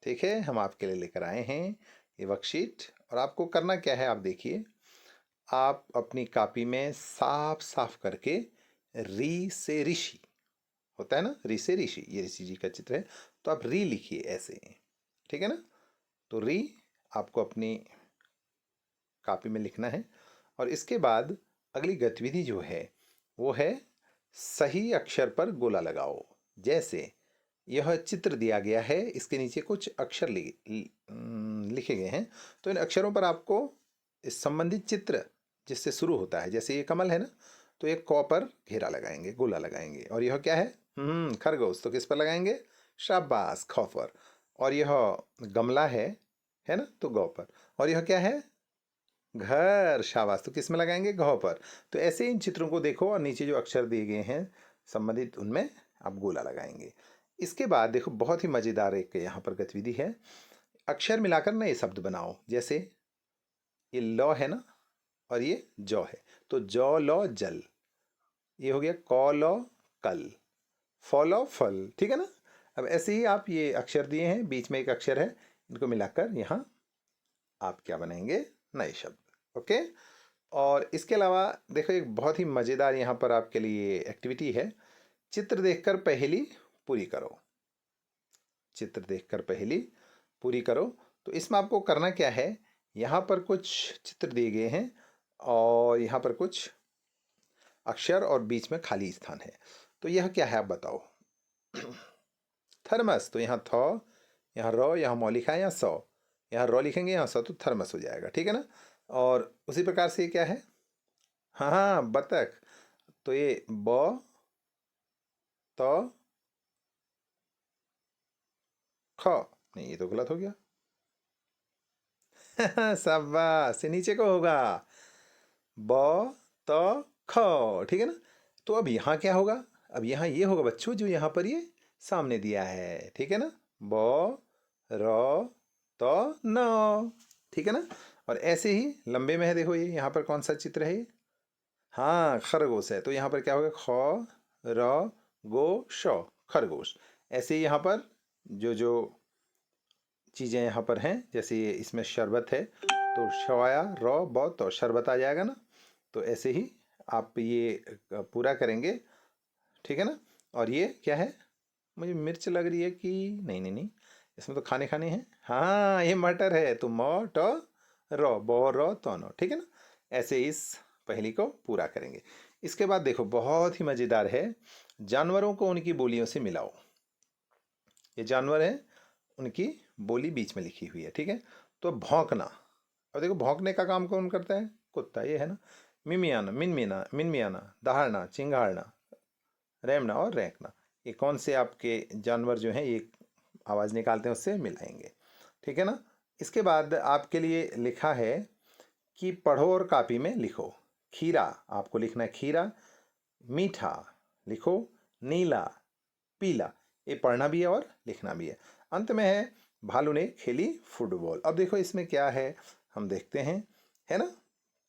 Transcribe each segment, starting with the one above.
ठीक है, हम आपके लिए लेकर आए हैं ये वर्कशीट। और आपको करना क्या है, आप देखिए, आप अपनी कॉपी में साफ साफ करके री से ऋषि होता है ना, री से ऋषि, ये ऋषि जी का चित्र है, तो आप री लिखिए ऐसे, ठीक है ना। तो री आपको अपनी कॉपी में लिखना है। और इसके बाद अगली गतिविधि जो है वो है सही अक्षर पर गोला लगाओ। जैसे यह चित्र दिया गया है, इसके नीचे कुछ अक्षर लिखे गए हैं, तो इन अक्षरों पर आपको इस संबंधित चित्र जिससे शुरू होता है, जैसे ये कमल है ना, तो एक क पर घेरा लगाएंगे, गोला लगाएंगे। और यह क्या है, खरगोश, तो किस पर लगाएंगे, शाबाश, ख पर। और यह गमला है ना, तो गौ पर। और यह क्या है, घर, शाबाश, तो किस में लगाएंगे, घ पर। तो ऐसे इन चित्रों को देखो और नीचे जो अक्षर दिए गए हैं संबंधित, उनमें आप गोला लगाएंगे। इसके बाद देखो, बहुत ही मज़ेदार एक यहाँ पर गतिविधि है, अक्षर मिलाकर नए शब्द बनाओ। जैसे ये लौ है ना, और ये जौ है, तो जौ लौ जल, ये हो गया क लौ कल, फ लौ फल, ठीक है ना। अब ऐसे ही आप ये अक्षर दिए हैं, बीच में एक अक्षर है, इनको मिलाकर यहाँ आप क्या बनाएंगे, नए शब्द। ओके। और इसके अलावा देखो, एक बहुत ही मज़ेदार यहाँ पर आपके लिए एक्टिविटी है, चित्र देखकर पहेली पूरी करो। चित्र देखकर पहेली पूरी करो। तो इसमें आपको करना क्या है, यहाँ पर कुछ चित्र दिए गए हैं और यहाँ पर कुछ अक्षर और बीच में खाली स्थान है। तो यह क्या है, आप बताओ। थर्मस, तो यहाँ थ, यहाँ र, यहाँ मौ लिखा है, यहाँ सौ, यहाँ र लिखेंगे, यहाँ सौ, तो थर्मस हो जाएगा, ठीक है ना। और उसी प्रकार से ये क्या है, हाँ हाँ, बतख, तो ये ब त ख, नहीं ये तो गलत हो गया। शाबाश, ये नीचे को होगा, ब त ख, ठीक है ना। तो अब यहाँ क्या होगा, अब यहाँ ये होगा बच्चों, जो यहाँ पर ये सामने दिया है, ठीक है ना, ब र त न, ठीक है ना। और ऐसे ही लंबे में है, देखो ये यहाँ पर कौन सा चित्र है ये, हाँ, खरगोश है, तो यहाँ पर क्या होगा, ख र गो श, खरगोश। ऐसे ही यहाँ पर जो जो चीज़ें यहाँ पर हैं, जैसे ये इसमें शरबत है, तो शवाया र ब, तो शरबत आ जाएगा ना। तो ऐसे ही आप ये पूरा करेंगे, ठीक है ना। और ये क्या है, मुझे मिर्च लग रही है कि नहीं नहीं नहीं, इसमें तो खाने खाने हैं, हाँ ये मटर है, तो म ट र, ब र त न, ठीक है ना। ऐसे इस पहेली को पूरा करेंगे। इसके बाद देखो, बहुत ही मज़ेदार है, जानवरों को उनकी बोलियों से मिलाओ। ये जानवर है, उनकी बोली बीच में लिखी हुई है, ठीक है। तो भौंकना, अब देखो भौंकने का काम कौन करता है, कुत्ता, ये है ना। मिमियाना, मिनमिना, मिनमियाना, दहाड़ना, चिंगाड़ना, रेमना और रैंकना, ये कौन से आपके जानवर जो हैं ये आवाज़ निकालते हैं, उससे मिलाएंगे, ठीक है ना। इसके बाद आपके लिए लिखा है कि पढ़ो और कॉपी में लिखो। खीरा, आपको लिखना है खीरा, मीठा लिखो, नीला, पीला, ये पढ़ना भी है और लिखना भी है। अंत में है, भालू ने खेली फुटबॉल। अब देखो इसमें क्या है, हम देखते हैं, है ना।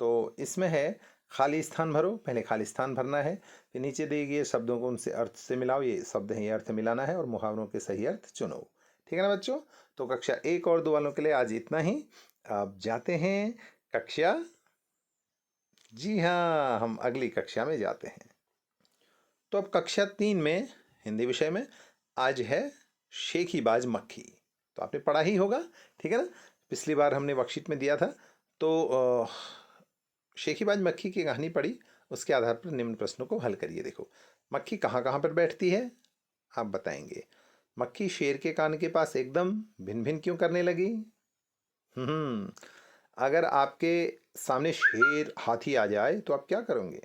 तो इसमें है, खाली स्थान भरो, पहले खाली स्थान भरना है, फिर नीचे दिए गए शब्दों को उनसे अर्थ से मिलाओ, ये शब्द हैं, ये अर्थ मिलाना है, और मुहावरों के सही अर्थ चुनो, ठीक है ना बच्चों। तो कक्षा 1 और 2 वालों के लिए आज इतना ही। अब जाते हैं कक्षा, जी हाँ, हम अगली कक्षा में जाते हैं। तो अब कक्षा 3 में हिंदी विषय में आज है शेखीबाज मक्खी। तो आपने पढ़ा ही होगा, ठीक है ना, पिछली बार हमने वर्कशीट में दिया था। तो शेखीबाज मक्खी की कहानी पढ़ी, उसके आधार पर निम्न प्रश्नों को हल करिए। देखो, मक्खी कहाँ कहाँ पर बैठती है, आप बताएंगे। मक्खी शेर के कान के पास एकदम भिन भिन क्यों करने लगी। हम्म अगर आपके सामने शेर, हाथी आ जाए तो आप क्या करोगे,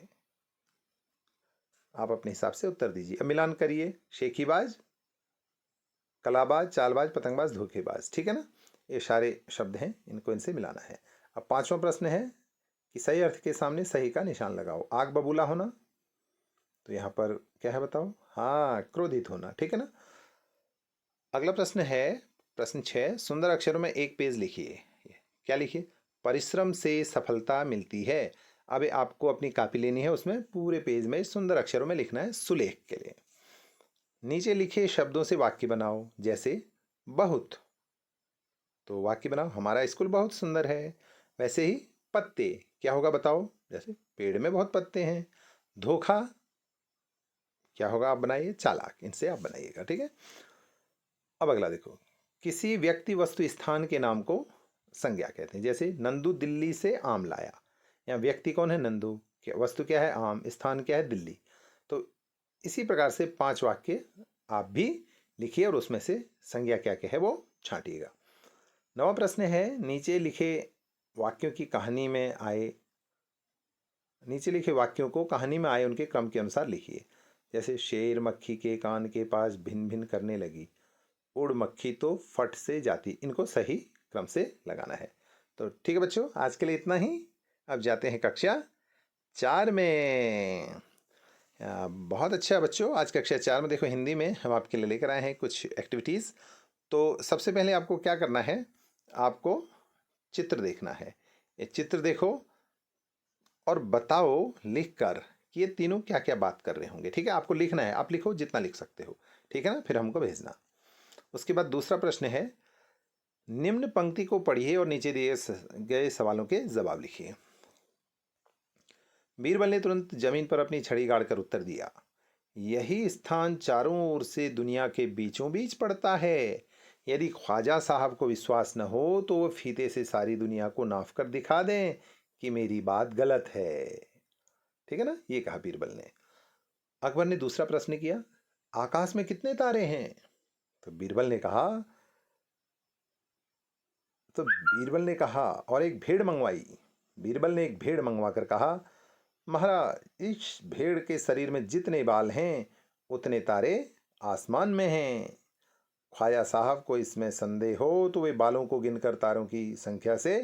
आप अपने हिसाब से उत्तर दीजिए। अब मिलान करिए, शेखीबाज, कलाबाज, चालबाज, पतंगबाज, धोखेबाज, ठीक है ना। ये सारे शब्द हैं, इनको इनसे मिलाना है। अब 5वां प्रश्न है कि सही अर्थ के सामने सही का निशान लगाओ। आग बबूला होना, तो यहाँ पर क्या है बताओ, हाँ, क्रोधित होना, ठीक है ना। अगला प्रश्न है, प्रश्न 6, सुंदर अक्षरों में एक पेज लिखिए। क्या लिखिए, परिश्रम से सफलता मिलती है। अब आपको अपनी कॉपी लेनी है, उसमें पूरे पेज में सुंदर अक्षरों में लिखना है, सुलेख के लिए। नीचे लिखे शब्दों से वाक्य बनाओ, जैसे बहुत, तो वाक्य बनाओ, हमारा स्कूल बहुत सुंदर है। वैसे ही पत्ते क्या होगा बताओ, जैसे पेड़ में बहुत पत्ते हैं। धोखा क्या होगा, आप बनाइए, चालाक, इनसे आप बनाइएगा, ठीक है। अब अगला देखो, किसी व्यक्ति वस्तु स्थान के नाम को संज्ञा कहते हैं। जैसे नंदू दिल्ली से आम लाया। यहाँ व्यक्ति कौन है, नंदू, क्या वस्तु क्या है, आम, स्थान क्या है, दिल्ली। तो इसी प्रकार से 5 वाक्य आप भी लिखिए और उसमें से संज्ञा क्या क्या है वो छांटिएगा। 9वां प्रश्न है, नीचे लिखे वाक्यों को कहानी में आए उनके क्रम के अनुसार लिखिए। जैसे शेर मक्खी के कान के पास भिन भिन करने लगी, उड़ मक्खी तो फट से जाती। इनको सही क्रम से लगाना है। तो ठीक है बच्चों, आज के लिए इतना ही। अब जाते हैं कक्षा 4 में। बहुत अच्छा बच्चों, आज कक्षा 4 में देखो हिंदी में हम आपके लिए लेकर आए हैं कुछ एक्टिविटीज़। तो सबसे पहले आपको क्या करना है, आपको चित्र देखना है। ये चित्र देखो और बताओ लिख कर कि ये तीनों क्या क्या बात कर रहे होंगे, ठीक है। आपको लिखना है, आप लिखो जितना लिख सकते हो, ठीक है ना, फिर हमको भेजना। उसके बाद दूसरा प्रश्न है, निम्न पंक्ति को पढ़िए और नीचे दिए गए सवालों के जवाब लिखिए। बीरबल ने तुरंत जमीन पर अपनी छड़ी गाड़कर उत्तर दिया, यही स्थान चारों ओर से दुनिया के बीचों बीच पड़ता है। यदि ख्वाजा साहब को विश्वास न हो तो वो फीते से सारी दुनिया को नाप कर दिखा दें कि मेरी बात गलत है, ठीक है ना, ये कहा बीरबल ने। अकबर ने दूसरा प्रश्न किया, आकाश में कितने तारे हैं? तो बीरबल ने कहा और एक भेड़ मंगवाई। बीरबल ने एक भेड़ मंगवा कर कहा, महाराज इस भेड़ के शरीर में जितने बाल हैं उतने तारे आसमान में हैं। ख्वाजा साहब को इसमें संदेह हो तो वे बालों को गिनकर तारों की संख्या से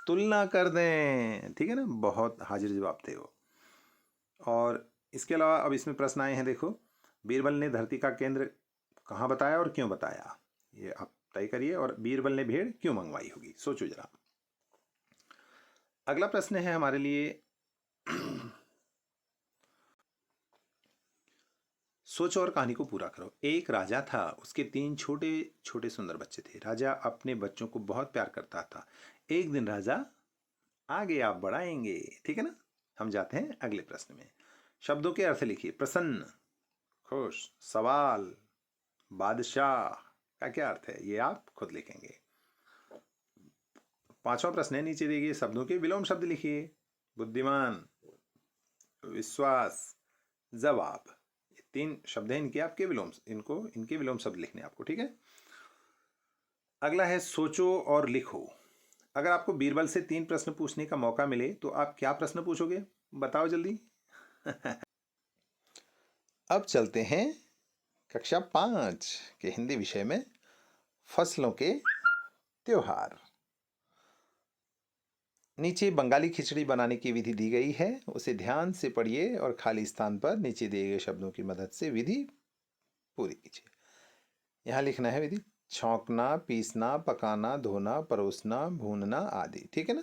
तुलना कर दें, ठीक है ना। बहुत हाजिर जवाब थे वो। और इसके अलावा अब इसमें प्रश्न आए हैं, देखो, बीरबल ने धरती का केंद्र कहाँ बताया और क्यों बताया, ये आप तय करिए। और बीरबल ने भेड़ क्यों मंगवाई होगी, सोचो जरा। अगला प्रश्न है हमारे लिए, सोचो और कहानी को पूरा करो। एक राजा था, उसके 3 छोटे छोटे सुंदर बच्चे थे। राजा अपने बच्चों को बहुत प्यार करता था। एक दिन राजा, आगे आप बढ़ाएंगे, ठीक है ना। हम जाते हैं अगले प्रश्न में। शब्दों के अर्थ लिखिए। प्रसन्न, खुश, सवाल, बादशाह का क्या अर्थ है, ये आप खुद लिखेंगे। 5वां प्रश्न है, नीचे दिए गए शब्दों के विलोम शब्द लिखिए। बुद्धिमान, विश्वास, जवाब, 3 शब्द हैं, इनके आपके इनके विलोम शब्द लिखने आपको, ठीक है। अगला है, सोचो और लिखो। अगर आपको बीरबल से 3 प्रश्न पूछने का मौका मिले तो आप क्या प्रश्न पूछोगे, बताओ जल्दी। अब चलते हैं कक्षा 5 के हिंदी विषय में, फसलों के त्योहार। नीचे बंगाली खिचड़ी बनाने की विधि दी गई है, उसे ध्यान से पढ़िए और खाली स्थान पर नीचे दिए गए शब्दों की मदद से विधि पूरी कीजिए। यहाँ लिखना है विधि, छौंकना, पीसना, पकाना, धोना, परोसना, भूनना आदि, ठीक है ना।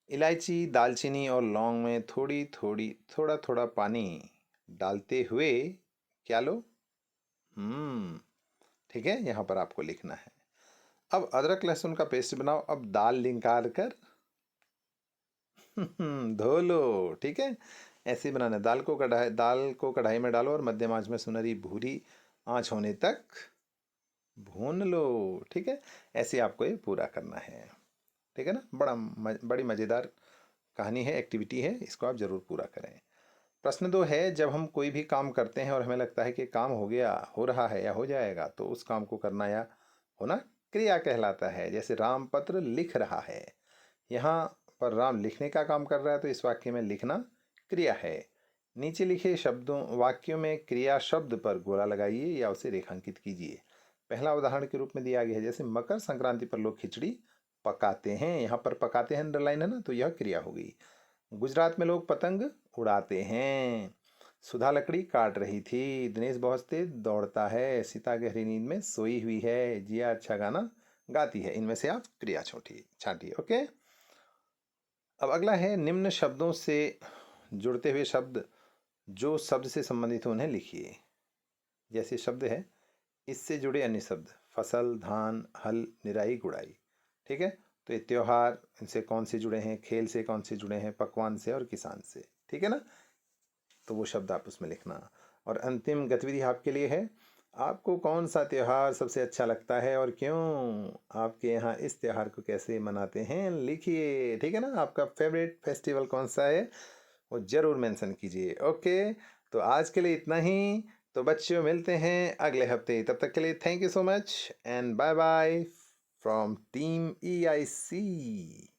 इलायची, दालचीनी और लौंग में थोड़ा थोड़ा पानी डालते हुए क्या लो, ठीक है, यहाँ पर आपको लिखना है। अब अदरक लहसुन का पेस्ट बनाओ। अब दाल निकाल कर धो लो, ठीक है। ऐसे ही बनाना है। दाल को कढ़ाई में डालो और मध्यम आंच में सुनहरी भूरी आंच होने तक भून लो, ठीक है। ऐसे आपको ये पूरा करना है, ठीक है ना। बड़ी मज़ेदार कहानी है, एक्टिविटी है, इसको आप ज़रूर पूरा करें। प्रश्न 2 है, जब हम कोई भी काम करते हैं और हमें लगता है कि काम हो रहा है या हो जाएगा, तो उस काम को करना या होना क्रिया कहलाता है। जैसे राम पत्र लिख रहा है, यहाँ पर राम लिखने का काम कर रहा है, तो इस वाक्य में लिखना क्रिया है। नीचे लिखे वाक्यों में क्रिया शब्द पर गोला लगाइए या उसे रेखांकित कीजिए। पहला उदाहरण के रूप में दिया गया है, जैसे मकर संक्रांति पर लोग खिचड़ी पकाते हैं। यहाँ पर पकाते हैं अंडरलाइन है ना, तो यह क्रिया हो गई। गुजरात में लोग पतंग उड़ाते हैं। सुधा लकड़ी काट रही थी। दिनेश बहुत तेज दौड़ता है। सीता गहरी नींद में सोई हुई है। जिया अच्छा गाना गाती है। इनमें से आप क्रिया छांटिए, ओके। अब अगला है, निम्न शब्दों से जुड़ते हुए शब्द जो शब्द से संबंधित हो उन्हें लिखिए। जैसे शब्द है, इससे जुड़े अन्य शब्द, फसल, धान, हल, निराई, गुड़ाई। ठीक है, तो ये त्योहार इनसे कौन से जुड़े हैं, खेल से कौन से जुड़े हैं, पकवान से और किसान से। ठीक है ना, तो वो शब्द आप उसमें लिखना। और अंतिम गतिविधि आपके लिए है, आपको कौन सा त्यौहार सबसे अच्छा लगता है और क्यों, आपके यहाँ इस त्यौहार को कैसे मनाते हैं लिखिए। ठीक है ना, आपका फेवरेट फेस्टिवल कौन सा है वो ज़रूर मेंशन कीजिए। ओके, तो आज के लिए इतना ही। तो बच्चों मिलते हैं अगले हफ्ते, तब तक के लिए thank you so much and bye bye from team EIC।